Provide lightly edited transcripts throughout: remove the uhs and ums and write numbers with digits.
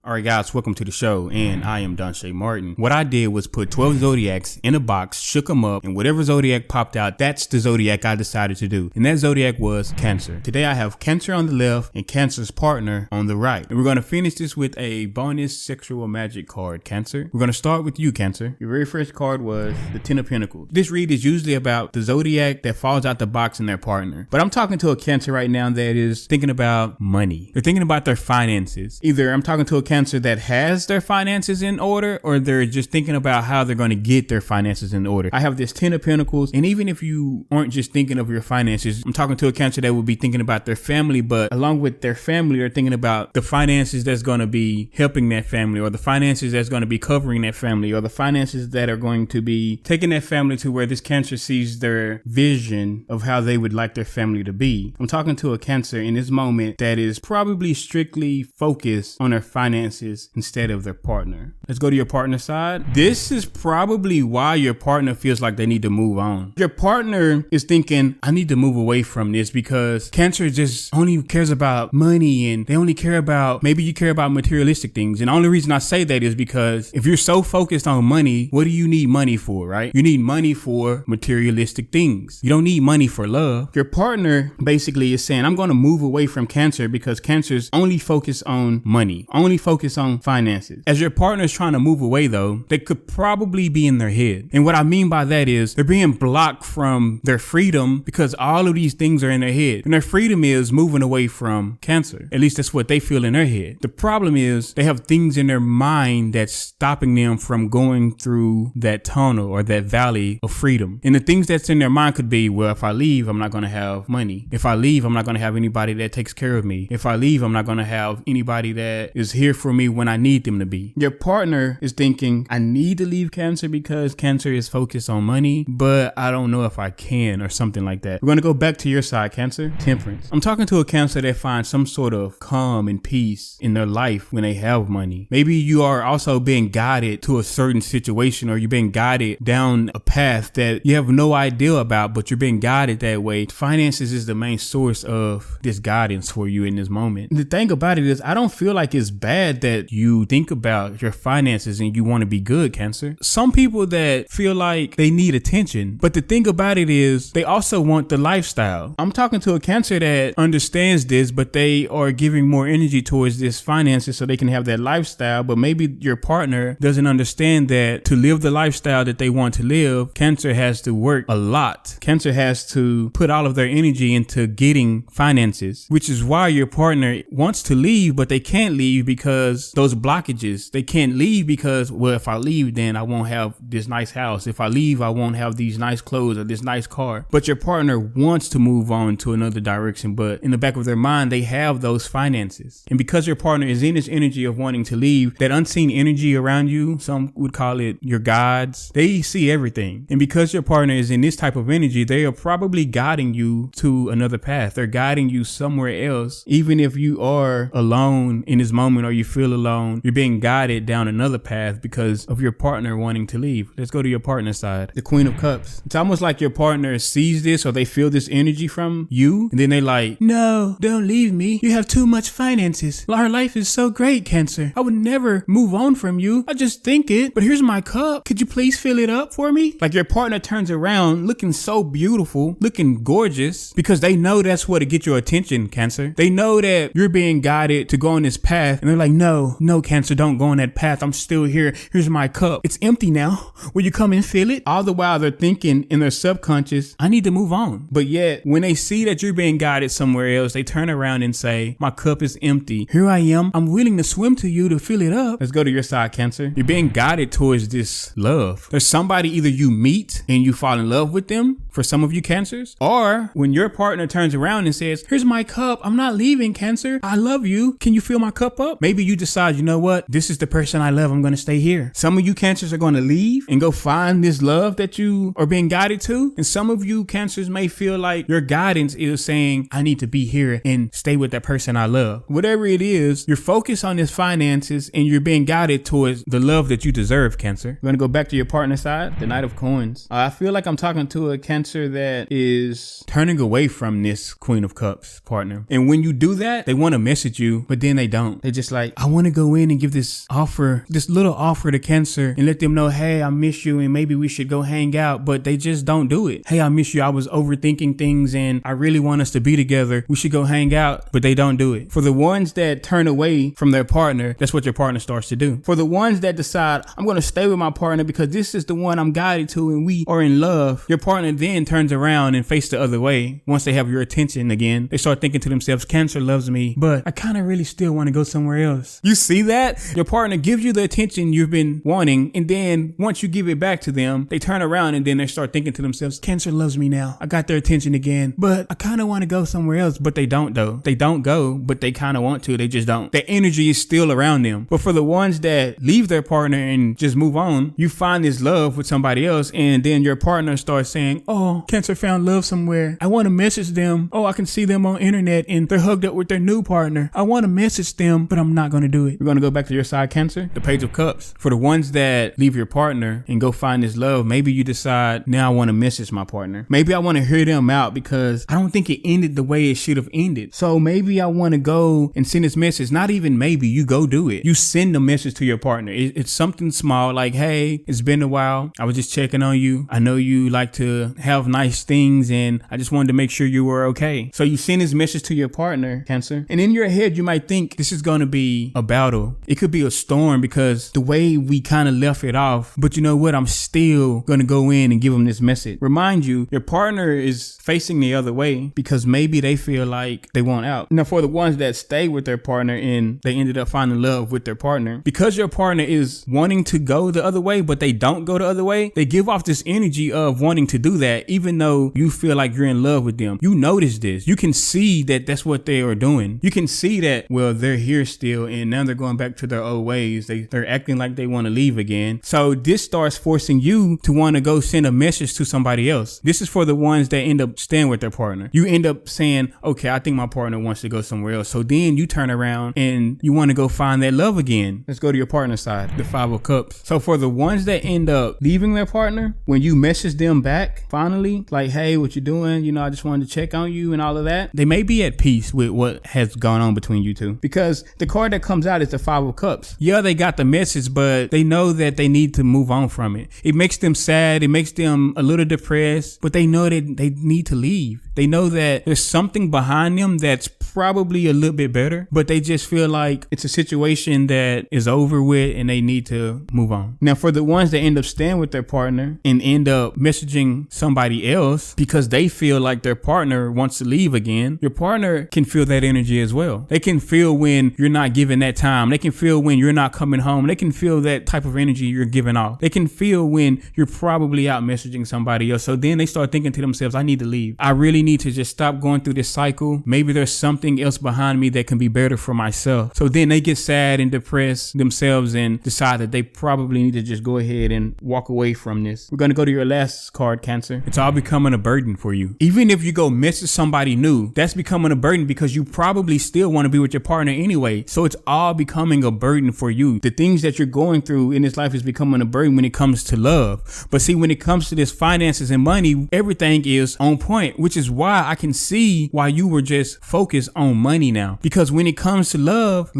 All right, guys, welcome to the show, and I am Donshay Martin. What I did was put 12 zodiacs in a box, shook them up, and whatever zodiac popped out, that's the zodiac I decided to do. And that zodiac was Cancer. Today I have Cancer on the left and Cancer's partner on the right. And we're going to finish this with a bonus sexual magic card, Cancer. We're going to start with you, Cancer. Your very first card was the Ten of Pentacles. This read is usually about the zodiac that falls out the box and their partner. But I'm talking to a Cancer right now that is thinking about money. They're thinking about their finances. Either I'm talking to a Cancer that has their finances in order, or they're just thinking about how they're going to get their finances in order. I have this Ten of Pentacles, and even if you aren't just thinking of your finances, I'm talking to a Cancer that would be thinking about their family, but along with their family, they're thinking about the finances that's going to be helping that family, or the finances that's going to be covering that family, or the finances that are going to be taking that family to where this Cancer sees their vision of how they would like their family to be. I'm talking to a Cancer in this moment that is probably strictly focused on their finances instead of their partner. Let's go to your partner side. This is probably why your partner feels like they need to move on. Your partner is thinking, I need to move away from this because Cancer just only cares about money, and they only care about, maybe you care about materialistic things. And the only reason I say that is because if you're so focused on money, what do you need money for, right? You need money for materialistic things. You don't need money for love. Your partner basically is saying, I'm going to move away from Cancer because Cancer's only focused on money, only focus on finances. As your partner is trying to move away though, they could probably be in their head. And what I mean by that is they're being blocked from their freedom because all of these things are in their head. And their freedom is moving away from Cancer. At least that's what they feel in their head. The problem is they have things in their mind that's stopping them from going through that tunnel or that valley of freedom. And the things that's in their mind could be, well, if I leave, I'm not going to have money. If I leave, I'm not going to have anybody that takes care of me. If I leave, I'm not going to have anybody that is here for me when I need them to be. Your partner is thinking, I need to leave Cancer because Cancer is focused on money, but I don't know if I can, or something like that. We're going to go back to your side, Cancer. Temperance. I'm talking to a Cancer that finds some sort of calm and peace in their life when they have money. Maybe you are also being guided to a certain situation, or you're being guided down a path that you have no idea about, but you're being guided that way. Finances is the main source of this guidance for you in this moment. The thing about it is, I don't feel like it's bad that you think about your finances and you want to be good, Cancer. Some people that feel like they need attention, but the thing about it is they also want the lifestyle. I'm talking to a Cancer that understands this, but they are giving more energy towards this finances so they can have that lifestyle. But maybe your partner doesn't understand that to live the lifestyle that they want to live, Cancer has to work a lot. Cancer has to put all of their energy into getting finances, which is why your partner wants to leave, but they can't leave because those blockages. They can't leave because, well, if I leave, then I won't have this nice house. If I leave, I won't have these nice clothes or this nice car. But your partner wants to move on to another direction, but in the back of their mind, they have those finances. And because your partner is in this energy of wanting to leave, that unseen energy around you, some would call it your gods, they see everything. And because your partner is in this type of energy, they are probably guiding you to another path. They're guiding you somewhere else. Even if you are alone in this moment, or you feel alone, you're being guided down another path because of your partner wanting to leave. Let's go to your partner side. The Queen of Cups. It's almost like your partner sees this, or they feel this energy from you, and then they like, no, don't leave me. You have too much finances. Our life is so great, Cancer. I would never move on from you. I just think it, but here's my cup. Could you please fill it up for me? Like your partner turns around looking so beautiful, looking gorgeous, because they know that's what to get your attention, Cancer. They know that you're being guided to go on this path, and they're like, no, Cancer, don't go on that path. I'm still here. Here's my cup. It's empty now. Will you come and fill it? All the while they're thinking in their subconscious, I need to move on. But yet when they see that you're being guided somewhere else, they turn around and say, my cup is empty. Here I am. I'm willing to swim to you to fill it up. Let's go to your side, Cancer. You're being guided towards this love. There's somebody either you meet and you fall in love with them, for some of you Cancers, or when your partner turns around and says, here's my cup. I'm not leaving, Cancer. I love you. Can you fill my cup up? Maybe you decide, you know what? This is the person I love. I'm going to stay here. Some of you Cancers are going to leave and go find this love that you are being guided to. And some of you Cancers may feel like your guidance is saying, I need to be here and stay with that person I love. Whatever it is, you're focused on this finances and you're being guided towards the love that you deserve, Cancer. We're going to go back to your partner side, the Knight of Coins. I feel like I'm talking to a Cancer that is turning away from this Queen of Cups partner. And when you do that, they want to message you, but then they don't. They're just like, I want to go in and give this little offer to Cancer and let them know, hey, I miss you and maybe we should go hang out, but they just don't do it. Hey, I miss you. I was overthinking things and I really want us to be together. We should go hang out, but they don't do it. For the ones that turn away from their partner, that's what your partner starts to do. For the ones that decide, I'm going to stay with my partner because this is the one I'm guided to and we are in love, your partner then turns around and faces the other way. Once they have your attention again, they start thinking to themselves, Cancer loves me, but I kind of really still want to go somewhere else. You see that? Your partner gives you the attention you've been wanting, and then once you give it back to them, they turn around and then they start thinking to themselves, Cancer loves me now. I got their attention again, but I kind of want to go somewhere else. But they don't though. They don't go, but they kind of want to. They just don't. The energy is still around them. But for the ones that leave their partner and just move on, you find this love with somebody else, and then your partner starts saying, oh, Cancer found love somewhere. I want to message them. Oh, I can see them on internet and they're hugged up with their new partner. I want to message them, but I'm not going to do it. We're going to go back to your side, Cancer. The Page of Cups. For the ones that leave your partner and go find this love, maybe you decide, now I want to message my partner. Maybe I want to hear them out because I don't think it ended the way it should have ended. So maybe I want to go and send this message. Not even maybe, you go do it. You send a message to your partner. It's something small like, hey, it's been a while. I was just checking on you. I know you like to have nice things and I just wanted to make sure you were okay. So you send this message to your partner, Cancer. And in your head, you might think this is going to be a battle. It could be a storm because the way we kind of left it off, but you know what? I'm still going to go in and give them this message. Remind you, your partner is facing the other way because maybe they feel like they want out. Now, for the ones that stay with their partner and they ended up finding love with their partner, because your partner is wanting to go the other way, but they don't go the other way, they give off this energy of wanting to do that, even though you feel like you're in love with them. You notice this. You can see that that's what they are doing. You can see that, well, they're here still and now they're going back to their old ways. They're acting like they want to leave again. So this starts forcing you to want to go send a message to somebody else. This is for the ones that end up staying with their partner. You end up saying, okay, I think my partner wants to go somewhere else. So then you turn around and you want to go find that love again. Let's go to your partner side, the Five of Cups. So for the ones that end up leaving their partner, when you message them back, finally, like, hey, what you doing? You know, I just wanted to check on you and all of that. They may be at peace with what has gone on between you two because the card that comes out is the Five of Cups. Yeah, they got the message, but they know that they need to move on from it. It makes them sad. It makes them a little depressed, but they know that they need to leave. They know that there's something behind them that's probably a little bit better, but they just feel like it's a situation that is over with and they need to move on. Now, for the ones that end up staying with their partner and end up messaging somebody else because they feel like their partner wants to leave again, your partner can feel that energy as well. They can feel when you're not giving that time. They can feel when you're not coming home. They can feel that type of energy you're giving off. They can feel when you're probably out messaging somebody else. So then they start thinking to themselves, I need to leave. I really need to just stop going through this cycle. Maybe there's something else behind me that can be better for myself. So then they get sad and depressed themselves and decide that they probably need to just go ahead and walk away from this. We're going to go to your last card, Cancer. It's all becoming a burden for you. Even if you go message somebody new, that's becoming a burden because you probably still want to be with your partner anyway. So it's all becoming a burden for you. The things that you're going through in this life is becoming a burden when it comes to love. But see, when it comes to this finances and money, everything is on point, which is why I can see why you were just focused on money now. Because when it comes to love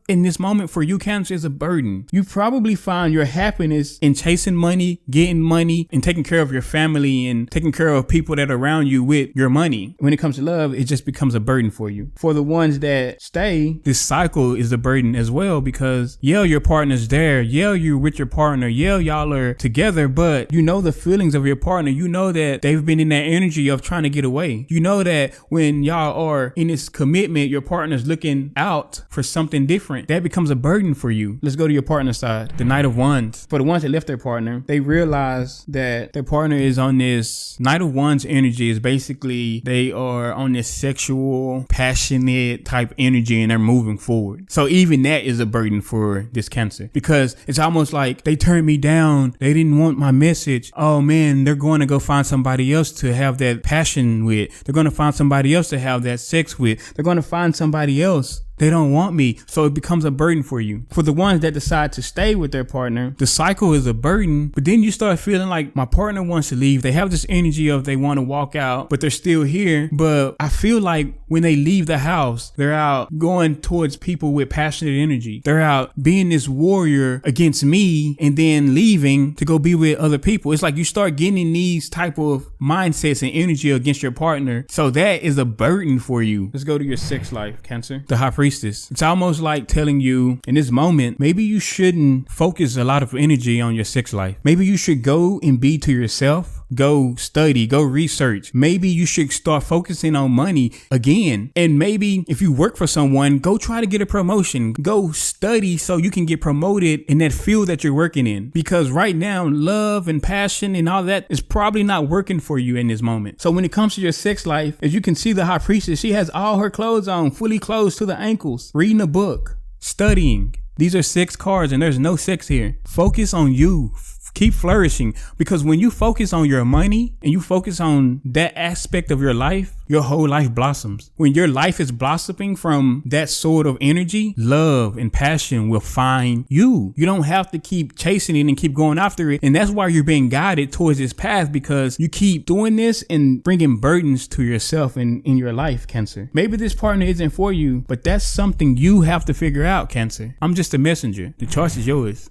in this moment for you, Cancer, is a burden. You probably find your happiness in chasing money, getting money, and taking care of your family and taking care of people that are around you with your money. When it comes to love, it just becomes a burden for you. For the ones that stay, this cycle is a burden as well because yeah, your partner's there. Yeah, you're with your partner. Yeah, y'all are together, but you know the feelings of your partner. You know that they've been in that energy of trying to get away. You know that when y'all are in this commitment, your partner's looking out for something different. That becomes a burden for you. Let's go to your partner side, the Knight of Wands. For the ones that left their partner, they realize that their partner is on this Knight of Wands energy. Is basically they are on this sexual, passionate type energy and they're moving forward. So even that is a burden for this Cancer because it's almost like they turned me down. They didn't want my message. Oh man, they're going to go find somebody else to have that passion with. They're going to find somebody else to have that sex with. They're going to find somebody else They don't want me. So it becomes a burden for you. For the ones that decide to stay with their partner, the cycle is a burden, but then you start feeling like my partner wants to leave. They have this energy of they want to walk out, but they're still here. But I feel like when they leave the house, they're out going towards people with passionate energy. They're out being this warrior against me and then leaving to go be with other people. It's like you start getting these type of mindsets and energy against your partner. So that is a burden for you. Let's go to your sex life, Cancer. The High Priestess. It's almost like telling you in this moment, maybe you shouldn't focus a lot of energy on your sex life. Maybe you should go and be to yourself. Go study, go research. Maybe you should start focusing on money again. And maybe if you work for someone, go try to get a promotion. Go study so you can get promoted in that field that you're working in. Because right now, love and passion and all that is probably not working for you in this moment. So when it comes to your sex life, as you can see, the High Priestess, she has all her clothes on, fully clothed to the ankles, reading a book, studying. These are 6 cards and there's no sex here. Focus on you. Keep flourishing, because when you focus on your money and you focus on that aspect of your life, your whole life blossoms. When your life is blossoming from that sort of energy, love and passion will find you. You don't have to keep chasing it and keep going after it. And that's why you're being guided towards this path, because you keep doing this and bringing burdens to yourself and in your life, Cancer. Maybe this partner isn't for you, but that's something you have to figure out, Cancer. I'm just a messenger. The choice is yours.